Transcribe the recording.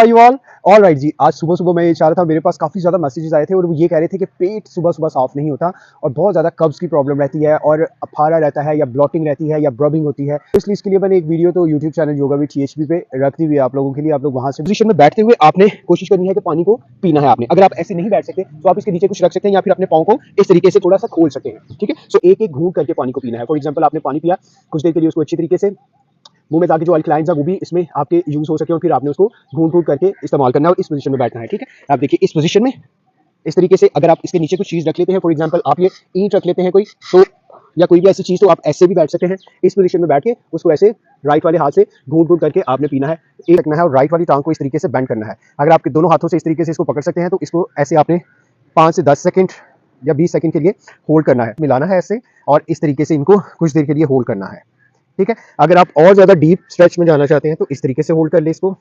Hi you all right जी। आज सुबह सुबह मैं ये चाह रहा था, मेरे पास काफ़ी ज़्यादा मैसेजेस आए थे और वो ये कह रहे थे कि पेट सुबह सुबह साफ नहीं होता और बहुत ज़्यादा कब्ज़ की प्रॉब्लम रहती है और अफारा रहता है या ब्लॉटिंग रहती है या ब्रबिंग होती है। इसलिए इसके लिए मैंने एक वीडियो तो YouTube channel yoga with THB पे रख दी हुई है आप लोगों के लिए। आप लोग वहाँ से पोजीशन में बैठते हुए आपने कोशिश करनी है कि पानी को पीना है आपने। अगर आप ऐसे नहीं बैठ सकते तो आप इसके नीचे कुछ रख सकते हैं या फिर अपने पाँव को इस तरीके से थोड़ा सा खोल सकते हैं। ठीक है, सो एक एक घूंट करके पानी को पीना है। फॉर एग्जाम्पल आपने पानी पिया, कुछ देर के लिए उसको अच्छी तरीके से मुंह में, ताकि जो अल्कलाइंस है वो भी इसमें आपके यूज हो सके और फिर आपने उसको घूंट घूंट करके इस्तेमाल करना है और इस पोजीशन में बैठना है। ठीक है, आप देखिए इस पोजीशन में इस तरीके से अगर आप इसके नीचे कुछ चीज रख लेते हैं, फॉर एग्जांपल आप ये ईंट रख लेते हैं कोई, तो या कोई भी ऐसी चीज, तो आप ऐसे भी बैठ सकते हैं। इस पोजीशन में बैठ के उसको ऐसे राइट वाले हाथ से घूंट घूंट करके आपने पीना है, एक रखना है और राइट वाली टांग को इस तरीके से बेंड करना है। अगर आपके दोनों हाथों से इस तरीके से इसको पकड़ सकते हैं तो इसको ऐसे आपने 5 से 10 सेकंड या 20 सेकंड के लिए होल्ड करना है, मिलाना है ऐसे और इस तरीके से इनको कुछ देर के लिए होल्ड करना है। ठीक है, अगर आप और ज्यादा डीप स्ट्रेच में जाना चाहते हैं तो इस तरीके से होल्ड कर ले इसको।